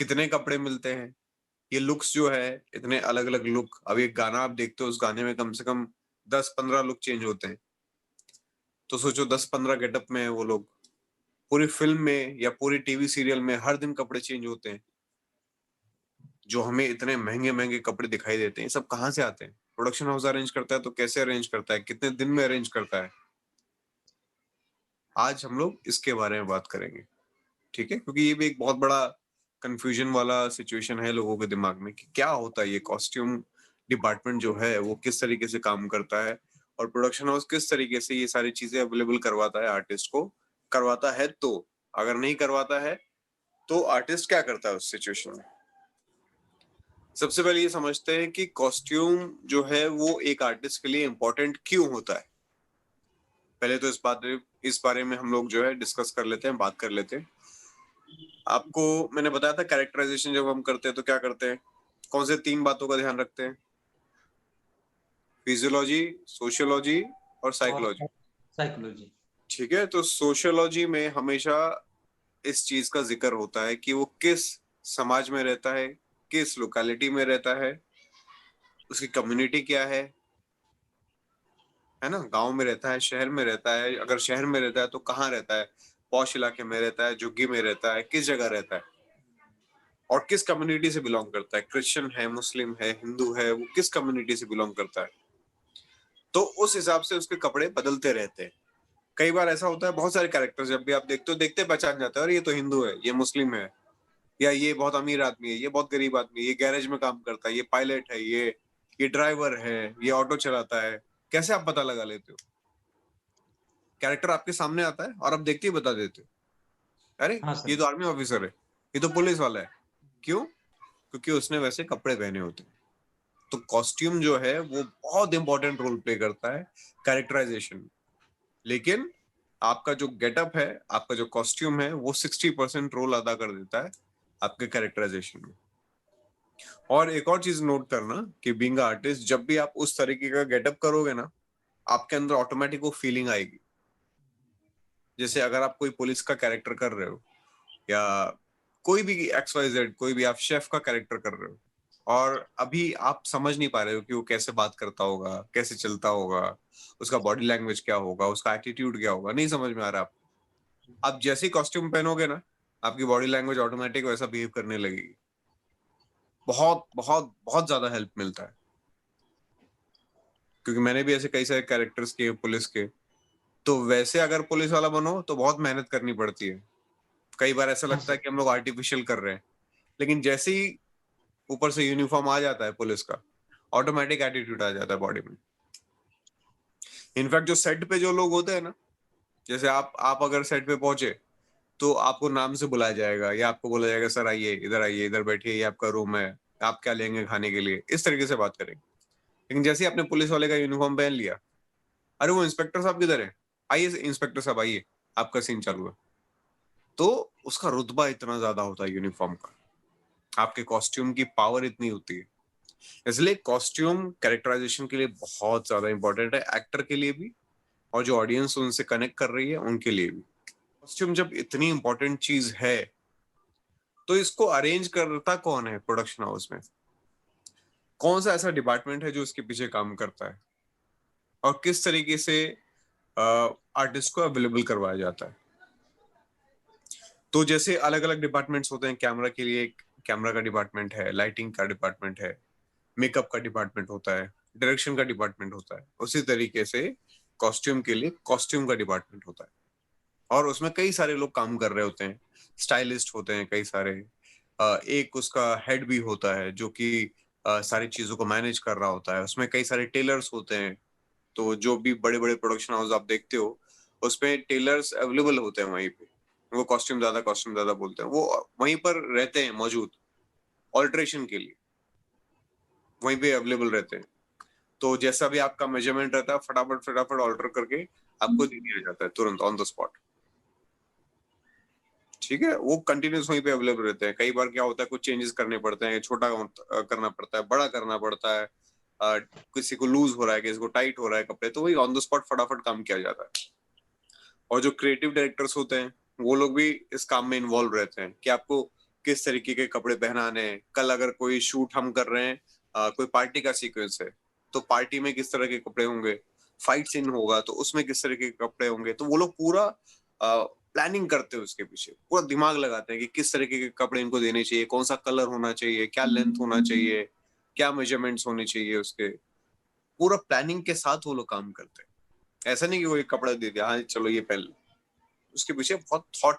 कितने कपड़े मिलते हैं, ये लुक्स जो है इतने अलग अलग लुक। अब एक गाना आप देखते हो, उस गाने में कम से कम 10-15 लुक चेंज होते हैं। तो सोचो 10-15 गेटअप में है वो लोग। पूरी फिल्म में या पूरी टीवी सीरियल में हर दिन कपड़े चेंज होते हैं। जो हमें इतने महंगे महंगे कपड़े दिखाई देते हैं, ये सब कहाँ से आते हैं? प्रोडक्शन हाउस अरेंज करता है तो कैसे अरेंज करता है, कितने दिन में अरेंज करता है? आज हम लोग इसके बारे में बात करेंगे, ठीक है? क्योंकि ये भी एक बहुत बड़ा कंफ्यूजन वाला सिचुएशन है लोगों के दिमाग में कि क्या होता है ये कॉस्ट्यूम डिपार्टमेंट जो है वो किस तरीके से काम करता है, और प्रोडक्शन हाउस किस तरीके से ये सारी चीजें अवेलेबल करवाता है आर्टिस्ट को। करवाता है तो, अगर नहीं करवाता है तो आर्टिस्ट क्या करता है उस सिचुएशन में? सबसे पहले ये समझते हैं कि कॉस्ट्यूम जो है वो एक आर्टिस्ट के लिए इम्पोर्टेंट क्यों होता है। पहले तो इस बारे में हम लोग जो है डिस्कस कर लेते हैं, बात कर लेते हैं। आपको मैंने बताया था कैरेक्टराइजेशन जब हम करते हैं तो क्या करते हैं, कौन से 3 बातों का ध्यान रखते हैं? फिजियोलॉजी, सोशियोलॉजी और और साइकोलॉजी। साइकोलॉजी। ठीक है, तो सोशियोलॉजी में हमेशा इस चीज का जिक्र होता है कि वो किस समाज में रहता है, किस लोकेलिटी में रहता है, उसकी कम्युनिटी क्या है ना? गांव में रहता है, शहर में रहता है, अगर शहर में रहता है तो कहाँ रहता है, पॉश इलाके में रहता है, झुग्गी में रहता है, किस जगह रहता है, और किस कम्युनिटी से बिलोंग करता है, क्रिश्चियन है, मुस्लिम है, हिंदू है, वो किस कम्युनिटी से बिलोंग करता है। तो उस हिसाब से उसके कपड़े बदलते रहते हैं। कई बार ऐसा होता है, बहुत सारे कैरेक्टर्स जब भी आप देखते हो, देखते पहचान जाता है, और ये तो हिंदू है, ये मुस्लिम है, या ये बहुत अमीर आदमी है, ये बहुत गरीब आदमी है, ये गैरेज में काम करता है, ये पायलट है, ये ड्राइवर है, ये ऑटो चलाता है। कैसे आप पता लगा लेते हो? कैरेक्टर आपके सामने आता है और आप देखते ही बता देते हो, अरे हाँ ये सर। तो आर्मी ऑफिसर है, ये तो पुलिस वाला है। क्यों? क्योंकि उसने वैसे कपड़े पहने होते हैं। तो कॉस्ट्यूम जो है वो बहुत इंपॉर्टेंट रोल प्ले करता है कैरेक्टराइजेशन में। लेकिन आपका जो गेटअप है, आपका जो कॉस्ट्यूम है, वो 60% रोल अदा कर देता है आपके कैरेक्टराइजेशन में। और एक और चीज नोट करना कि बीइंग आर्टिस्ट, जब भी आप उस तरीके का गेटअप करोगे ना, आपके अंदर ऑटोमेटिक वो फीलिंग आएगी। जैसे अगर आप कोई पुलिस का कैरेक्टर कर रहे हो, या कोई भी XYZ, कोई भी आप शेफ का कैरेक्टर कर रहे हो, और अभी आप समझ नहीं पा रहे हो कि वो कैसे बात करता होगा, कैसे चलता होगा, उसका बॉडी लैंग्वेज क्या होगा, उसका एटीट्यूड क्या होगा, नहीं समझ में आ रहा आप जैसे ही कॉस्ट्यूम पहनोगे ना, आपकी बॉडी लैंग्वेज ऑटोमेटिक वैसा बिहेव करने लगेगी। बहुत बहुत बहुत ज्यादा हेल्प मिलता है, क्योंकि मैंने भी ऐसे कई सारे कैरेक्टर्स किए पुलिस के। तो वैसे अगर पुलिस वाला बनो तो बहुत मेहनत करनी पड़ती है। कई बार ऐसा हाँ लगता है सर। कि हम लोग आर्टिफिशियल कर रहे हैं, लेकिन जैसे ही ऊपर से यूनिफॉर्म आ जाता है पुलिस का, ऑटोमेटिक एटीट्यूड आ जाता है बॉडी में। इनफैक्ट जो सेट पे जो लोग होते हैं ना, जैसे आप अगर सेट पे पहुंचे तो आपको नाम से बुलाया जाएगा, या आपको बोला जाएगा सर आइए, इधर बैठिए, ये आपका रूम है, आप क्या लेंगे खाने के लिए, इस तरीके से बात करेंगे। लेकिन जैसे ही आपने पुलिस वाले का यूनिफॉर्म पहन लिया, अरे वो इंस्पेक्टर साहब किधर है, आइए इंस्पेक्टर साहब आइए, आपका सीन चालू है। तो उसका रुतबा इतना ज्यादा होता है यूनिफॉर्म का, आपके कॉस्ट्यूम की पावर इतनी होती है। इसलिए कॉस्ट्यूम कैरेक्टराइजेशन के लिए बहुत ज्यादा इंपॉर्टेंट है, एक्टर के लिए भी, और जो ऑडियंस उनसे कनेक्ट कर रही है उनके लिए भी। कॉस्ट्यूम जब इतनी इंपॉर्टेंट चीज है, तो इसको अरेंज करता कौन है प्रोडक्शन हाउस में? कौन सा ऐसा डिपार्टमेंट है जो इसके पीछे काम करता है, और किस तरीके से आर्टिस्ट को अवेलेबल करवाया जाता है? तो जैसे अलग अलग डिपार्टमेंट्स होते हैं, कैमरा के लिए एक कैमरा का डिपार्टमेंट है, लाइटिंग का डिपार्टमेंट है, मेकअप का डिपार्टमेंट होता है, डायरेक्शन का डिपार्टमेंट होता है। उसी तरीके से कॉस्ट्यूम के लिए कॉस्ट्यूम का डिपार्टमेंट होता है, और उसमें कई सारे लोग काम कर रहे होते हैं। स्टाइलिस्ट होते हैं कई सारे, एक उसका हेड भी होता है जो कि सारी चीजों को मैनेज कर रहा होता है। उसमें कई सारे टेलर्स होते हैं। तो जो भी बड़े बड़े प्रोडक्शन हाउस आप देखते हो, उसमें टेलर्स अवेलेबल होते हैं वहीं पे। वो कॉस्ट्यूम ज्यादा बोलते हैं, वो वहीं पर रहते हैं मौजूद, ऑल्ट्रेशन के लिए वहीं पे अवेलेबल रहते हैं। तो जैसा भी आपका मेजरमेंट रहता है, फटाफट फटाफट ऑल्टर करके आपको दे दिया जाता है तुरंत ऑन द स्पॉट। ठीक है, वो कंटिन्यूस वहीं पे अवेलेबल रहते हैं। कई बार क्या होता है, कुछ चेंजेस करने पड़ते हैं, छोटा करना पड़ता है, बड़ा करना पड़ता है, अ, किसी को लूज हो रहा है, किसी को टाइट हो रहा है कपड़े, तो वही ऑन द स्पॉट फटाफट काम किया जाता है। और जो क्रिएटिव डायरेक्टर्स होते हैं, वो लोग भी इस काम में इन्वॉल्व रहते हैं कि आपको किस तरीके के कपड़े पहनाने हैं। कल अगर कोई शूट हम कर रहे हैं, कोई पार्टी का सीक्वेंस है, तो पार्टी में किस तरह के कपड़े होंगे, फाइट सीन होगा तो उसमें किस तरह के कपड़े होंगे। तो वो लोग पूरा प्लानिंग करते हैं, उसके पीछे पूरा दिमाग लगाते हैं कि किस तरीके के कपड़े इनको देने चाहिए, कौन सा कलर होना चाहिए, क्या लेंथ होना चाहिए, क्या मेजरमेंट्स होने चाहिए उसके। पूरा प्लानिंग के साथ वो लोग काम करते हैं। ऐसा नहीं कि वो एक कपड़ा दे दिया, हाँ चलो ये पहन लो। उसके पीछे बहुत थॉट